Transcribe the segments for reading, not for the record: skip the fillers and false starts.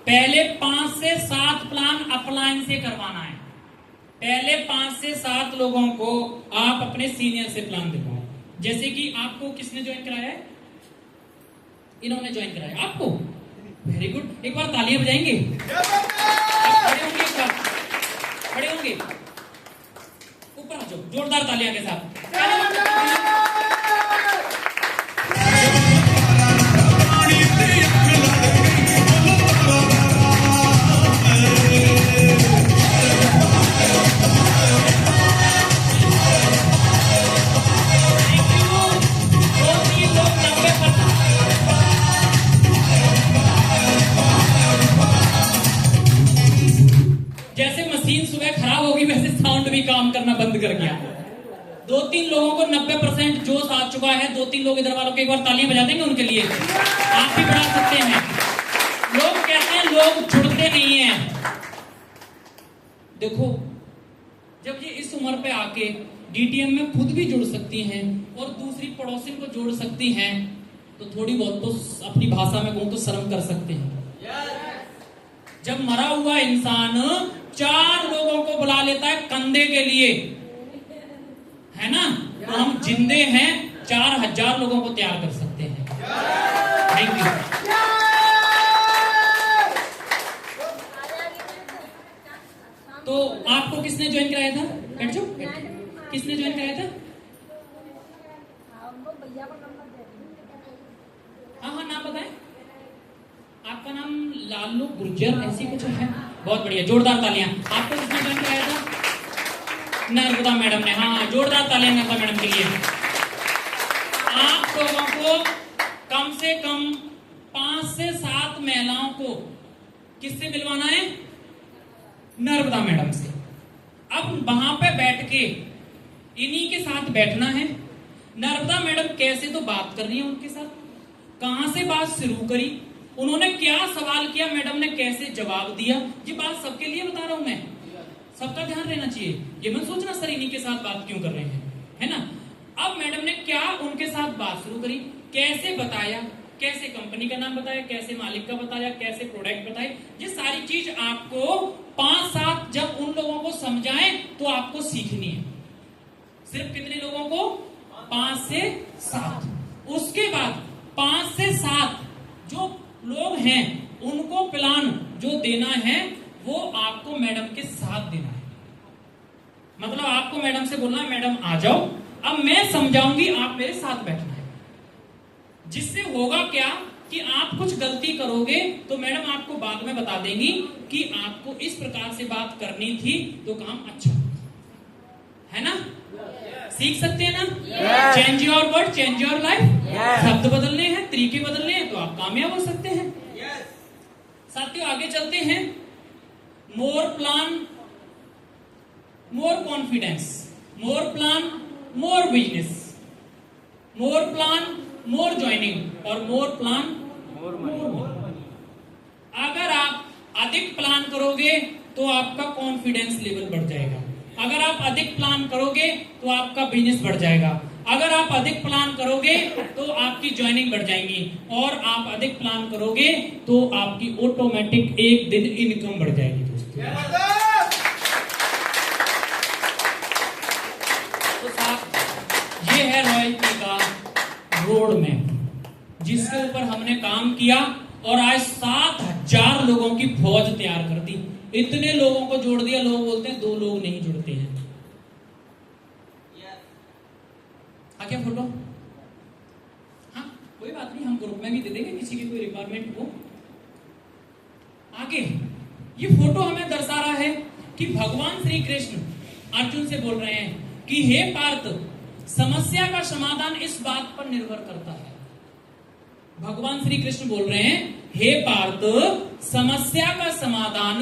पहले 5 से 7 plan upline से करवाना है। पहले 5 से 7 लोगों को आप अपने सीनियर से प्लान दिलवाओ। जैसे कि आपको किसने ज्वाइन कराया है? इन्होंने ज्वाइन कराया आपको। वेरी गुड, एक बार तालियां बजाएंगे। खड़े होंगे, एक बार खड़े होंगे, ऊपर आ जाओ जोरदार तालियां के साथ। जैसे मशीन सुबह खराब होगी वैसे साउंड भी काम करना बंद कर गया। 2-3 लोगों को 90% जोश आ चुका है। 2-3 लोग इधर वालों के एक बार तालियां बजा देंगे उनके लिए। आप भी बढ़ा सकते हैं। लोग कहते हैं लोग जुड़ते नहीं हैं। देखो, जब ये इस उम्र पे आके डीटीएम में खुद भी जुड़ सकती हैं और दूसरी पड़ोसी को जोड़ सकती हैं, तो थोड़ी बहुत तो अपनी भाषा में कहूं तो शर्म कर सकते हैं। जब मरा हुआ इंसान 4 लोगों को बुला लेता है कंधे के लिए, है ना, तो हम जिंदे हैं 4000 लोगों को तैयार कर सकते हैं। Thank you. तो आपको किसने ज्वाइन कराया था? बैठ जाओ। किसने ज्वाइन कराया था? हाँ, नाम बताएं। आपका नाम लालू गुर्जर ऐसी कुछ है? बहुत बढ़िया, जोरदार तालियां। आपको किसने ज्वाइन कराया था? नर्मदा मैडम ने। हाँ, जोरदार तालियां नर्मदा मैडम के लिए। आप लोगों को कम से कम 5 से 7 महिलाओं को किससे मिलवाना है? नर्मदा मैडम से। अब वहां पे बैठ के इन्हीं के साथ बैठना है। नर्मदा मैडम कैसे तो बात कर रही है उनके साथ, कहां से बात शुरू करी, उन्होंने क्या सवाल किया, मैडम ने कैसे जवाब दिया। ये बात सबके लिए बता रहा हूं मैं, सबका ध्यान रहना चाहिए। ये मत सोचना सर इन्हीं के साथ बात क्यों कर रहे हैं, है ना। अब मैडम ने क्या उनके साथ बात शुरू करी, कैसे बताया, कैसे कंपनी का नाम बताया, कैसे मालिक का बताया, कैसे प्रोडक्ट बताए। ये सारी चीज आपको 5-7 जब उन लोगों को समझाएं तो आपको सीखनी है। सिर्फ कितने लोगों को? 5 से 7। उसके बाद 5 से 7 जो लोग हैं उनको प्लान जो देना है वो आपको मैडम के साथ देना है। मतलब आपको मैडम से बोलना है मैडम आ जाओ, अब मैं समझाऊंगी, आप मेरे साथ बैठना है। जिससे होगा क्या कि आप कुछ गलती करोगे तो मैडम आपको बाद में बता देंगी कि आपको इस प्रकार से बात करनी थी तो काम अच्छा है ना। सीख सकते हैं ना। Change your word change your life. शब्द बदलने हैं, तरीके बदलने हैं तो आप कामयाब हो सकते हैं। साथियों आगे चलते हैं। मोर प्लान मोर कॉन्फिडेंस, मोर प्लान मोर बिजनेस, मोर प्लान मोर ज्वाइनिंग और मोर प्लान मोर। अगर आप अधिक प्लान करोगे तो आपका कॉन्फिडेंस लेवल बढ़ जाएगा। अगर आप अधिक प्लान करोगे तो आपका बिजनेस बढ़ जाएगा। अगर आप अधिक प्लान करोगे तो आपकी ज्वाइनिंग बढ़ जाएगी और आप अधिक प्लान करोगे तो आपकी ऑटोमेटिक एक दिन इनकम बढ़ जाएगी दोस्तों। तो साहब ये है रॉयल्टी का रोड मैप जिसके ऊपर हमने काम किया और आज 7000 लोगों की फौज तैयार कर दी। इतने लोगों को जोड़ दिया। लोग बोलते हैं 2 लोग नहीं जुड़ते हैं। क्या फोटो? हाँ कोई बात नहीं, हम ग्रुप में भी दे देंगे किसी की कोई रिक्वायरमेंट हो। आगे ये फोटो हमें दर्शा रहा है कि भगवान श्री कृष्ण अर्जुन से बोल रहे हैं कि हे पार्थ, समस्या का समाधान इस बात पर निर्भर करता है। भगवान श्री कृष्ण बोल रहे हैं हे पार्थ, समस्या का समाधान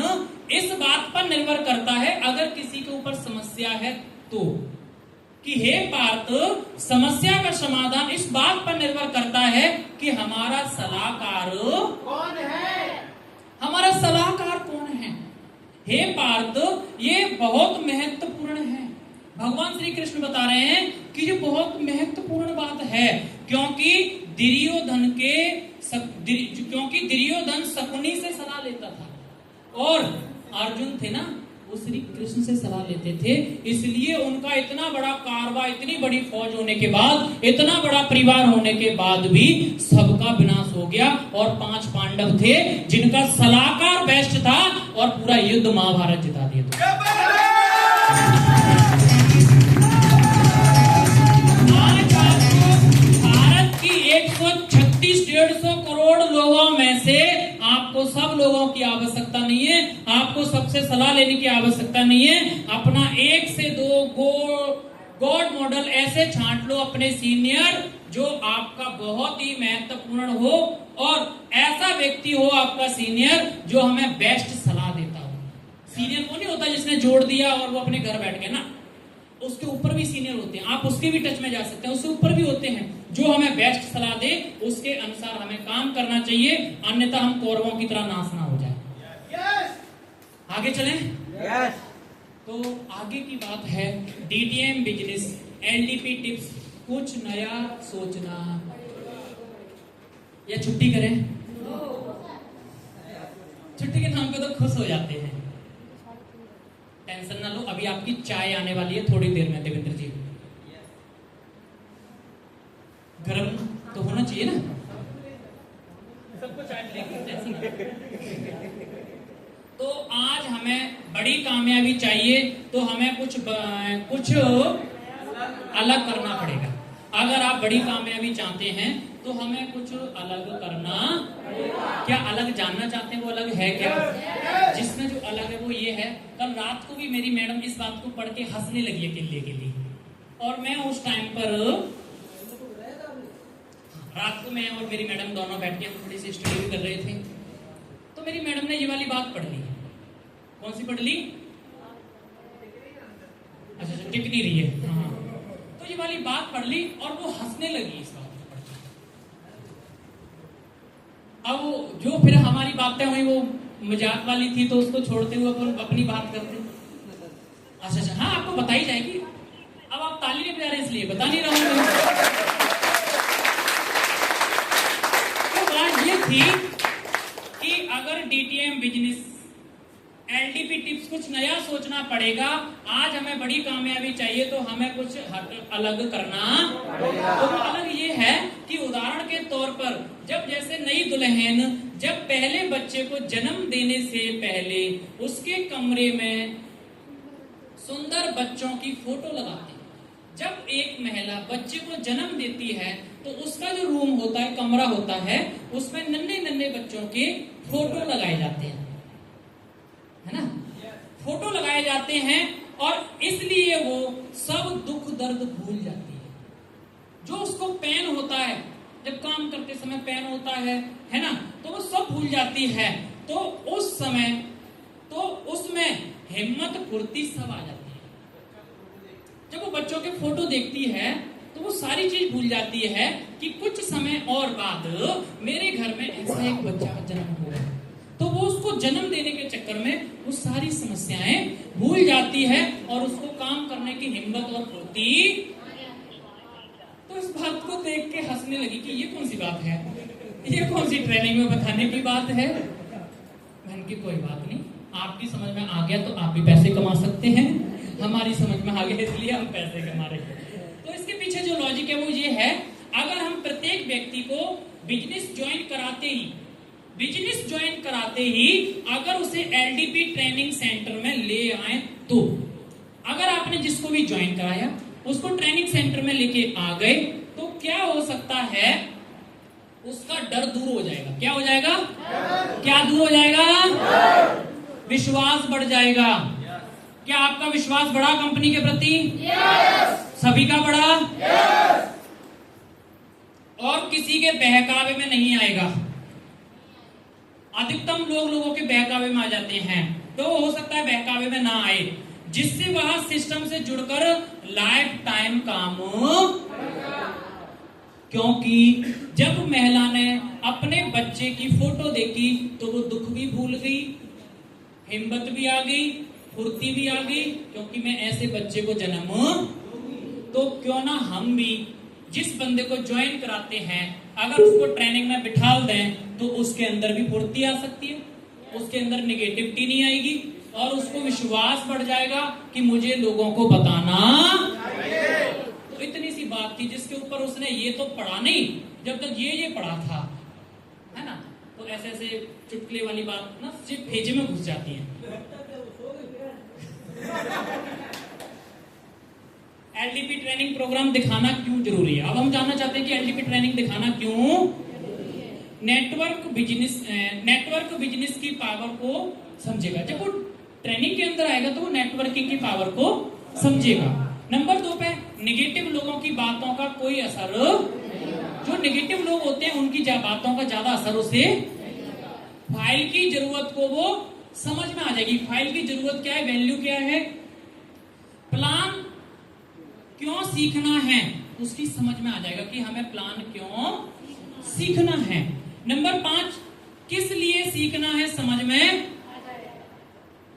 इस बात पर निर्भर करता है अगर किसी के ऊपर समस्या है तो, कि हे पार्थ, समस्या का समाधान इस बात पर निर्भर करता है कि हमारा सलाहकार कौन है। हमारा सलाहकार कौन है? हे पार्थ, ये बहुत महत्वपूर्ण है। भगवान श्री कृष्ण बता रहे हैं कि ये बहुत महत्वपूर्ण बात है क्योंकि दुर्योधन शकुनी से सलाह लेता था और अर्जुन थे ना, वो श्री कृष्ण से सलाह लेते थे। इसलिए उनका इतना बड़ा कारवा, इतनी बड़ी फौज होने के बाद, इतना बड़ा परिवार होने के बाद भी सबका विनाश हो गया। और 5 पांडव थे जिनका सलाहकार बेस्ट था और पूरा युद्ध महाभारत जिता दिया था। आज आपको भारत की 136-150 करोड़ लोगों में से आपको सब लोगों की आवश्यकता नहीं है, आपको सबसे सलाह लेने की आवश्यकता नहीं है। अपना 1 से 2 गॉड मॉडल ऐसे छांट लो अपने सीनियर, जो आपका बहुत ही महत्वपूर्ण हो, और ऐसा व्यक्ति हो आपका सीनियर जो हमें बेस्ट सलाह देता हो। सीनियर वो नहीं होता जिसने जोड़ दिया और वो अपने घर बैठ गया ना, उसके ऊपर भी सीनियर होते हैं, आप उसके भी टच में जा सकते हैं, उससे ऊपर भी होते हैं जो हमें बेस्ट सलाह दे, उसके अनुसार हमें काम करना चाहिए, अन्यथा हम कौरवों की तरह नाश ना हो जाए। आगे चलें। तो आगे की बात है डीटीएम बिजनेस एलडीपी टिप्स, कुछ नया सोचना। या छुट्टी करें? छुट्टी के नाम पे तो खुश हो जाते हैं। टेंशन ना लो, अभी आपकी चाय आने वाली है थोड़ी देर में। देवेंद्र जी, गरम तो होना चाहिए ना, सबको चाय मिलेगी। तो आज हमें बड़ी कामयाबी चाहिए तो हमें कुछ अलग करना पड़ेगा। अगर आप बड़ी कामयाबी चाहते हैं तो हमें कुछ अलग करना। क्या अलग जानना चाहते हैं? वो अलग है क्या? जिसमें जो अलग है वो ये है, कल रात को भी मेरी मैडम इस बात को पढ़ के हंसने लगी है किले के लिए, और मैं उस टाइम पर रात को मैं और मेरी मैडम दोनों बैठ के हम थोड़ी सी स्टडी भी कर रहे थे, तो मेरी मैडम ने ये वाली बात पढ़ ली। कौन सी पढ़ ली? अच्छा, टिक नहीं रही है। हाँ, तो ये वाली बात पढ़ ली और वो हंसने लगी इस बात को पढ़ के। अब जो फिर हमारी बातें हुई वो मजाक वाली थी, तो उसको छोड़ते हुए अपन अपनी बात करते। अच्छा, हाँ, आपको बताई जाएगी। अब आप ताली नहीं बजा रहे इसलिए बता नहीं रहा हूं। तो बात ये थी कि अगर डीटीएम बिजनेस एलडीपी टिप्स कुछ नया सोचना पड़ेगा। आज हमें बड़ी कामयाबी चाहिए तो हमें कुछ अलग करना। तो अलग ये है कि उदाहरण के तौर पर जब जैसे नई दुल्हन जब पहले बच्चे को जन्म देने से पहले उसके कमरे में सुंदर बच्चों की फोटो लगाती है। जब एक महिला बच्चे को जन्म देती है तो उसका जो रूम होता है, कमरा होता है, उसमें नन्हे नन्हे बच्चों के फोटो लगाए जाते हैं, है ना? फोटो लगाए जाते हैं और इसलिए वो सब दुख दर्द भूल जाती है। जो उसको पेन होता है, जब काम करते समय पेन होता है ना, तो वो सब भूल जाती है। तो उस समय तो उसमें हिम्मत फुर्ती सब आ जाती है। जब वो बच्चों के फोटो देखती है तो वो सारी चीज भूल जाती है कि कुछ समय और बाद मेरे घर में ऐसा एक बच्चा का जन्म हुआ। तो वो उसको जन्म देने के चक्कर में वो सारी समस्याएं भूल जाती है और उसको काम करने की हिम्मत और फुर्ती। तो इस बात को देख के हंसने लगी कि ये कौन सी बात है, ये कौन सी ट्रेनिंग में बताने की बात है। बहन की कोई बात नहीं, आपकी समझ में आ गया तो आप भी पैसे कमा सकते हैं, हमारी समझ में आ गया इसलिए हम पैसे कमा रहे हैं। तो इसके पीछे जो लॉजिक है वो ये है, अगर हम प्रत्येक व्यक्ति को बिजनेस ज्वाइन कराते ही अगर उसे एलडीपी ट्रेनिंग सेंटर में ले आए, तो अगर आपने जिसको भी ज्वाइन कराया उसको ट्रेनिंग सेंटर में लेके आ गए तो क्या हो सकता है, उसका डर दूर हो जाएगा। क्या हो जाएगा? क्या दूर हो जाएगा? विश्वास बढ़ जाएगा। क्या आपका विश्वास बढ़ा कंपनी के प्रति? सभी का बढ़ा? और किसी के बहकावे में नहीं आएगा। अधिकतम लोगों के बहकावे में आ जाते हैं, तो हो सकता है बहकावे में ना आए, जिससे वह सिस्टम से जुड़कर लाइफ टाइम काम। क्योंकि जब महिला ने अपने बच्चे की फोटो देखी तो वो दुख भी भूल गई, हिम्मत भी आ गई, फुर्ती भी आ गई, क्योंकि मैं ऐसे बच्चे को जन्म, तो क्यों ना हम भी जिस बंदे को ज्वाइन कराते हैं अगर उसको ट्रेनिंग में बिठाल दें तो उसके अंदर भी फुर्ती आ सकती है, उसके अंदर निगेटिविटी नहीं आएगी और उसको विश्वास बढ़ जाएगा कि मुझे लोगों को बताना। तो इतनी सी बात थी जिसके ऊपर उसने ये तो पढ़ा नहीं, जब तक ये पढ़ा था, है ना। तो ऐसे ऐसे चुटकुले वाली बात ना सिर्फ भेजे में घुस जाती है। एलडीपी ट्रेनिंग प्रोग्राम दिखाना क्यों जरूरी है? अब हम जानना चाहते हैं कि एलडीपी ट्रेनिंग दिखाना क्यों। नेटवर्क बिजनेस की पावर को समझेगा। जब वो ट्रेनिंग के अंदर आएगा तो वो नेटवर्किंग की पावर को समझेगा। नंबर 2 पे नेगेटिव लोगों की बातों का कोई असर, जो नेगेटिव लोग होते हैं उनकी बातों का ज्यादा असर उसे, फाइल की जरूरत को वो समझ में आ जाएगी। फाइल की जरूरत क्या है, वैल्यू क्या है, प्लान क्यों सीखना है उसकी समझ में आ जाएगा कि हमें प्लान क्यों सीखना है। नंबर 5 किस लिए सीखना है समझ में।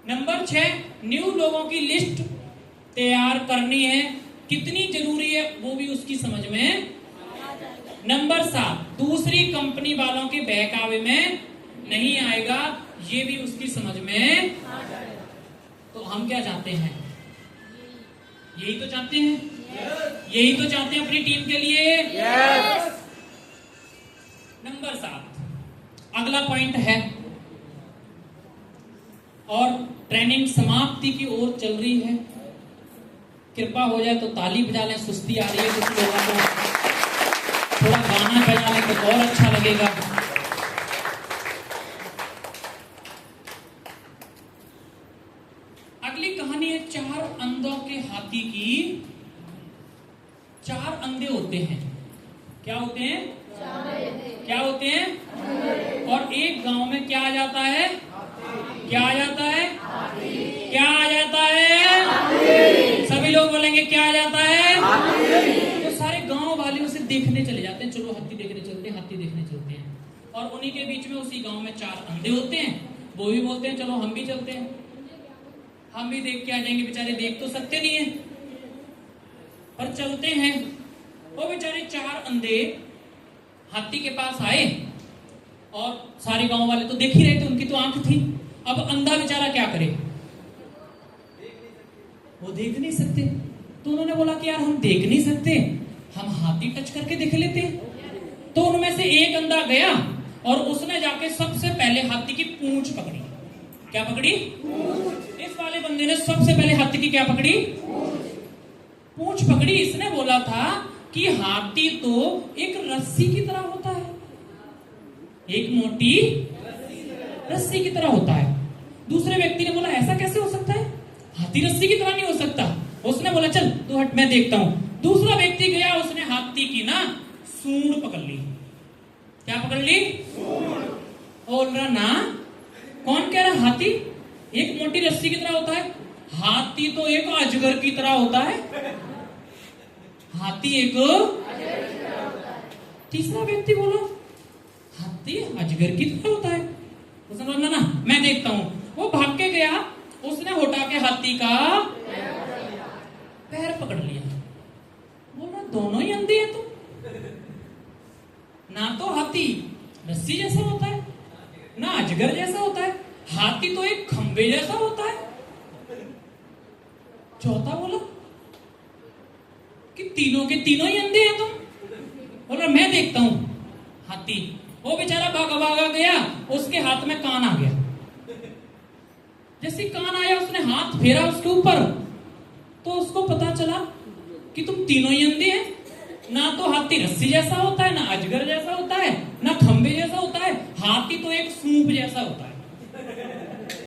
नंबर 6 न्यू लोगों की लिस्ट तैयार करनी है, कितनी जरूरी है वो भी उसकी समझ में। नंबर 7 दूसरी कंपनी वालों के बहकावे में नहीं आएगा, ये भी उसकी समझ में। तो हम क्या चाहते हैं, यही तो चाहते हैं, यही तो चाहते हैं अपनी टीम के लिए। नंबर 7 अगला पॉइंट है और ट्रेनिंग समाप्ति की ओर चल रही है। कृपा हो जाए तो ताली बजा लें, सुस्ती आ रही है कुछ लोगों को, थोड़ा गाना बजा लें तो और अच्छा लगेगा। अगली कहानी है 4 अंधों के हाथी की। 4 अंधे होते हैं, क्या होते हैं, क्या होते हैं, और एक गांव में क्या आ जाता है, क्या आ जाता है, क्या आ जाता है, सभी लोग बोलेंगे क्या आ जाता है। तो सारे गांव वाले उसे देखने चले जाते हैं, चलो हाथी देखने चलते हैं, हाथी देखने चलते हैं। और उन्हीं के बीच में उसी गांव में 4 अंधे होते हैं, वो भी बोलते हैं चलो हम भी चलते हैं, हम भी देख के आ जाएंगे। बेचारे देख तो सकते नहीं है पर चलते हैं। वो बेचारे 4 अंधे हाथी के पास आए और सारे गांव वाले तो देख ही रहे थे, उनकी तो आंख थी। अब अंधा बेचारा क्या करे, वो देख नहीं सकते। तो उन्होंने बोला कि यार हम देख नहीं सकते, हम हाथी टच करके देख लेते हैं। तो उनमें से एक अंधा गया और उसने जाके सबसे पहले हाथी की पूंछ पकड़ी। क्या पकड़ी? इस वाले बंदे ने सबसे पहले हाथी की क्या पकड़ी? पूंछ पकड़ी। इसने बोला था कि हाथी तो एक रस्सी की तरह होता है, एक मोटी रस्सी की तरह होता है। दूसरे व्यक्ति ने बोला ऐसा कैसे हो सकता है, हाथी रस्सी की तरह नहीं हो सकता। उसने बोला चल तू हट मैं देखता हूं। दूसरा व्यक्ति गया, उसने हाथी की ना सूंड पकड़ ली। क्या पकड़ ली? बोल रहा ना, कौन कह रहा हाथी एक मोटी रस्सी की तरह होता है, हाथी तो एक अजगर की तरह होता है, हाथी एक। तीसरा व्यक्ति बोलो हाथी अजगर की तरह होता है। उसने बोला ना मैं देखता हूं। वो भाग के गया, उसने उठा के हाथी का पैर पकड़ लिया। बोला दोनों ही अंधे हैं तुम, ना तो हाथी रस्सी जैसा होता है ना अजगर जैसा होता है, हाथी तो एक खंबे जैसा होता है। चौथा बोला कि तीनों के तीनों ही अंधे हैं तुम। बोला मैं देखता हूं हाथी। वो बेचारा भागा भागा गया, उसके हाथ में कान आ गया। जैसे कान आया उसने हाथ फेरा उसके ऊपर, तो उसको पता चला कि तुम तीनों ही अंधे हैं। ना तो हाथी रस्सी जैसा होता है, ना अजगर जैसा होता है, ना खंबे जैसा होता है, हाथी तो एक सूप जैसा होता है।